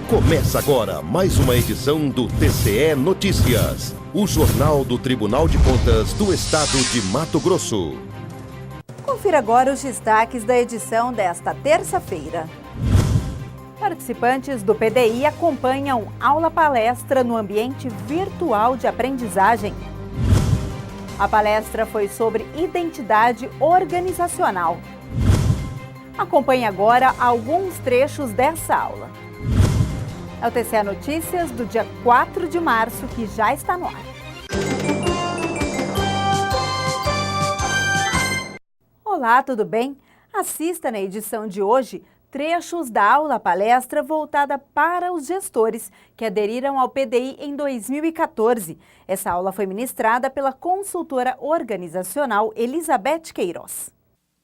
Começa agora mais uma edição do TCE Notícias, o jornal do Tribunal de Contas do Estado de Mato Grosso. Confira agora os destaques da edição desta terça-feira. Participantes do PDI acompanham aula-palestra no ambiente virtual de aprendizagem. A palestra foi sobre identidade organizacional. Acompanhe agora alguns trechos dessa aula. É o TCE Notícias do dia 4 de março que já está no ar. Olá, tudo bem? Assista na edição de hoje trechos da aula-palestra voltada para os gestores que aderiram ao PDI em 2014. Essa aula foi ministrada pela consultora organizacional Elizabeth Queiroz.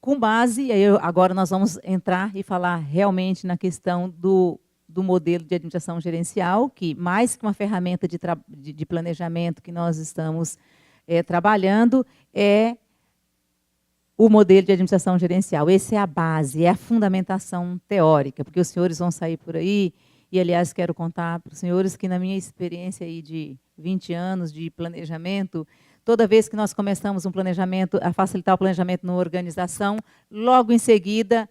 Com base, agora nós vamos entrar e falar realmente na questão do modelo de administração gerencial, que mais que uma ferramenta de planejamento que nós estamos trabalhando, é o modelo de administração gerencial. Essa é a base, é a fundamentação teórica, porque os senhores vão sair por aí, e aliás quero contar para os senhores que na minha experiência aí de 20 anos de planejamento, toda vez que nós começamos um planejamento, a facilitar o planejamento numa organização, logo em seguida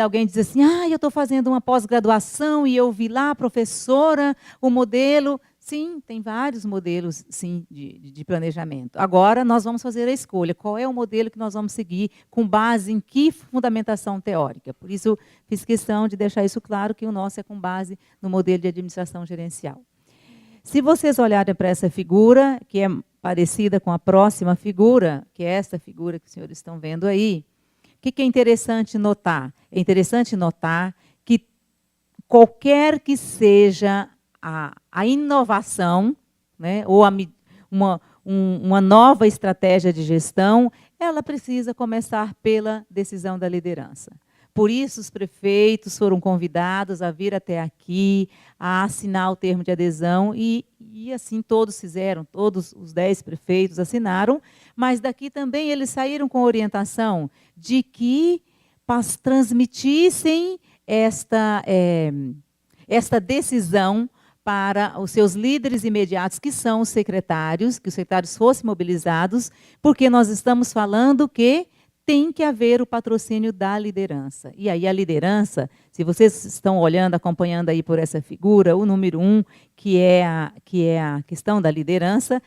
alguém diz assim, eu estou fazendo uma pós-graduação e eu vi lá, professora, o modelo. Sim, tem vários modelos sim, de planejamento. Agora, nós vamos fazer a escolha. Qual é o modelo que nós vamos seguir, com base em que fundamentação teórica? Por isso, fiz questão de deixar isso claro, que o nosso é com base no modelo de administração gerencial. Se vocês olharem para essa figura, que é parecida com a próxima figura, que é esta figura que os senhores estão vendo aí, o que é interessante notar? É interessante notar que qualquer que seja a inovação, né, ou uma nova estratégia de gestão, ela precisa começar pela decisão da liderança. Por isso, os prefeitos foram convidados a vir até aqui, a assinar o termo de adesão, e assim todos fizeram, todos os 10 prefeitos assinaram, mas daqui também eles saíram com orientação de que transmitissem esta decisão para os seus líderes imediatos, que são os secretários, que os secretários fossem mobilizados, porque nós estamos falando que tem que haver o patrocínio da liderança. E aí a liderança, se vocês estão olhando, acompanhando aí por essa figura, o número 1, que é a questão da liderança,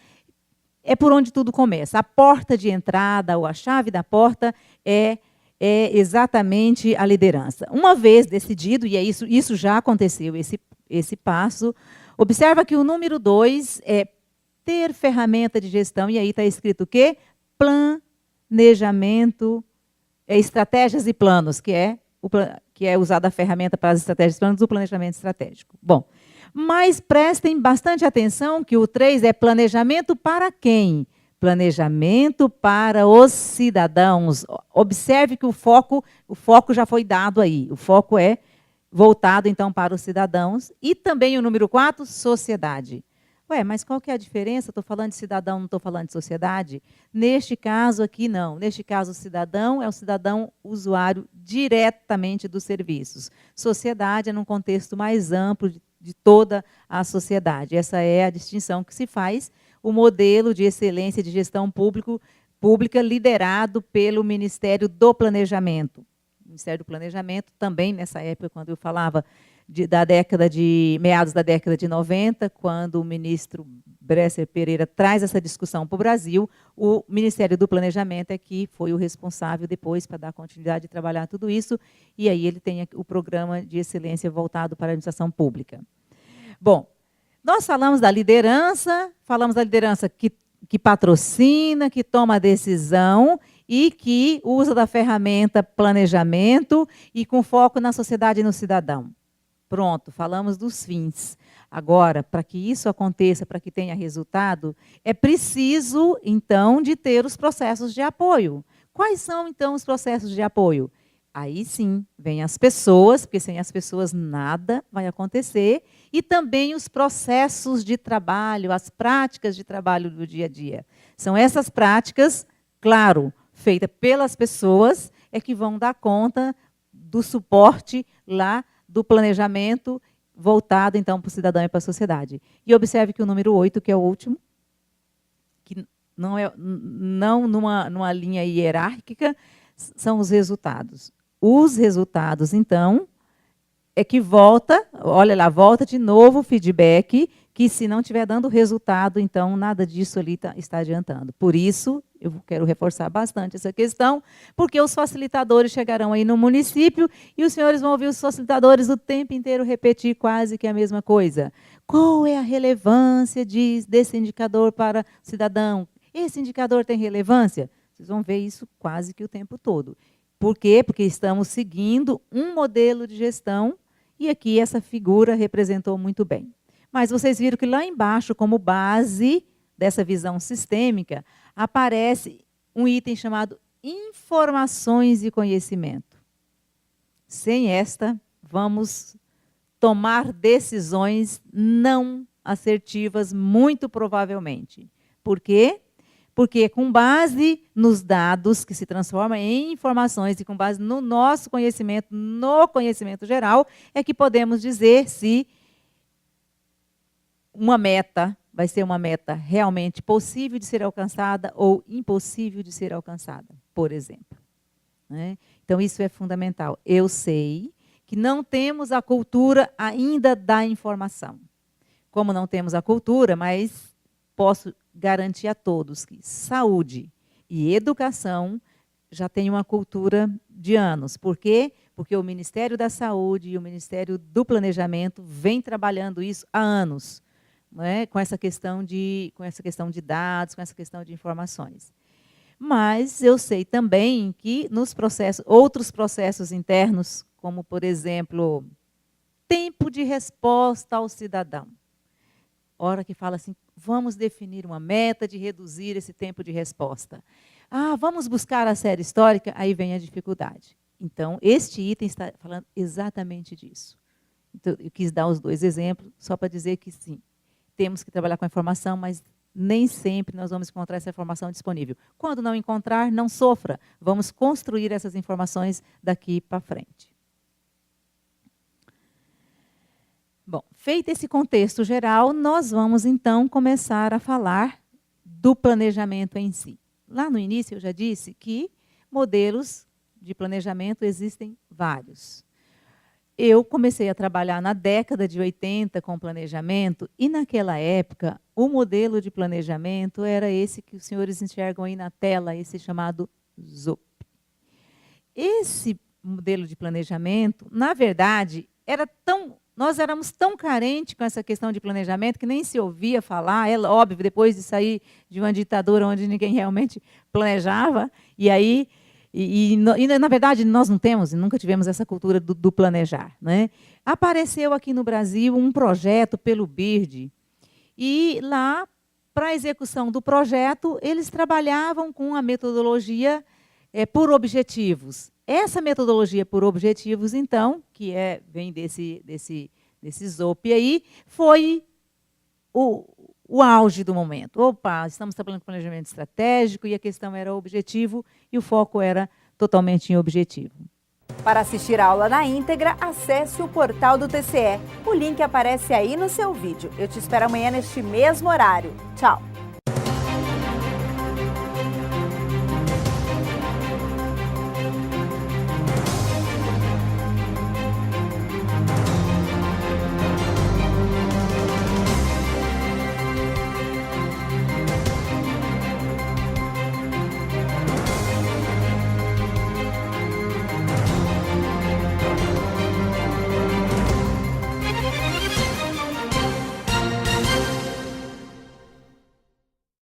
é por onde tudo começa. A porta de entrada, ou a chave da porta, é exatamente a liderança. Uma vez decidido, e isso já aconteceu, esse passo, observa que o número 2 é ter ferramenta de gestão, e aí está escrito o quê? Planejamento, estratégias e planos, que é usada a ferramenta para as estratégias e planos do planejamento estratégico. Bom, mas prestem bastante atenção que o 3 é planejamento para quem? Planejamento para os cidadãos. Observe que o foco já foi dado aí. O foco é voltado, então, para os cidadãos. E também o número 4, sociedade. Mas qual que é a diferença? Estou falando de cidadão, não estou falando de sociedade? Neste caso aqui, não. Neste caso, o cidadão é o cidadão usuário diretamente dos serviços. Sociedade é num contexto mais amplo de toda a sociedade. Essa é a distinção que se faz. O modelo de excelência de gestão pública liderado pelo Ministério do Planejamento. O Ministério do Planejamento também, nessa época, quando eu falava meados da década de 90, quando o ministro Bresser Pereira traz essa discussão para o Brasil, o Ministério do Planejamento é que foi o responsável depois para dar continuidade e trabalhar tudo isso, e aí ele tem o programa de excelência voltado para a administração pública. Bom, nós falamos da liderança que patrocina, que toma a decisão e que usa da ferramenta planejamento e com foco na sociedade e no cidadão. Pronto, falamos dos fins. Agora, para que isso aconteça, para que tenha resultado, é preciso, então, de ter os processos de apoio. Quais são, então, os processos de apoio? Aí sim, vem as pessoas, porque sem as pessoas nada vai acontecer, e também os processos de trabalho, as práticas de trabalho do dia a dia. São essas práticas, claro, feitas pelas pessoas, é que vão dar conta do suporte lá do planejamento voltado, então, para o cidadão e para a sociedade. E observe que o número 8, que é o último, que não numa linha hierárquica, são os resultados. Os resultados, então, é que volta, olha lá, volta de novo o feedback, que se não estiver dando resultado, então nada disso ali está adiantando. Por isso, eu quero reforçar bastante essa questão, porque os facilitadores chegarão aí no município e os senhores vão ouvir os facilitadores o tempo inteiro repetir quase que a mesma coisa. Qual é a relevância desse indicador para o cidadão? Esse indicador tem relevância? Vocês vão ver isso quase que o tempo todo. Por quê? Porque estamos seguindo um modelo de gestão e aqui essa figura representou muito bem. Mas vocês viram que lá embaixo, como base dessa visão sistêmica, aparece um item chamado informações e conhecimento. Sem esta, vamos tomar decisões não assertivas, muito provavelmente. Por quê? Porque com base nos dados que se transformam em informações e com base no nosso conhecimento, no conhecimento geral, é que podemos dizer se uma meta vai ser uma meta realmente possível de ser alcançada ou impossível de ser alcançada, por exemplo. Né? Então, isso é fundamental. Eu sei que não temos a cultura ainda da informação. Como não temos a cultura, mas posso garantir a todos que saúde e educação já têm uma cultura de anos. Por quê? Porque o Ministério da Saúde e o Ministério do Planejamento vêm trabalhando isso há anos. Né, com essa questão de dados, com essa questão de informações. Mas eu sei também que nos outros processos internos, como, por exemplo, tempo de resposta ao cidadão. Hora que fala assim, vamos definir uma meta de reduzir esse tempo de resposta. Vamos buscar a série histórica, aí vem a dificuldade. Então, este item está falando exatamente disso. Então, eu quis dar os dois exemplos, só para dizer que sim, temos que trabalhar com a informação, mas nem sempre nós vamos encontrar essa informação disponível. Quando não encontrar, não sofra. Vamos construir essas informações daqui para frente. Bom, feito esse contexto geral, nós vamos então começar a falar do planejamento em si. Lá no início eu já disse que modelos de planejamento existem vários. Eu comecei a trabalhar na década de 80 com planejamento e, naquela época, o modelo de planejamento era esse que os senhores enxergam aí na tela, esse chamado ZOP. Esse modelo de planejamento, na verdade, nós éramos tão carentes com essa questão de planejamento que nem se ouvia falar, é óbvio, depois de sair de uma ditadura onde ninguém realmente planejava, e aí... E, na verdade, nós não temos e nunca tivemos essa cultura do planejar. Né? Apareceu aqui no Brasil um projeto pelo BIRD, e lá, para a execução do projeto, eles trabalhavam com a metodologia por objetivos. Essa metodologia por objetivos, então, que vem desse ZOP aí, foi o auge do momento. Opa, estamos trabalhando com planejamento estratégico e a questão era objetivo e o foco era totalmente em objetivo. Para assistir a aula na íntegra, acesse o portal do TCE. O link aparece aí no seu vídeo. Eu te espero amanhã neste mesmo horário. Tchau!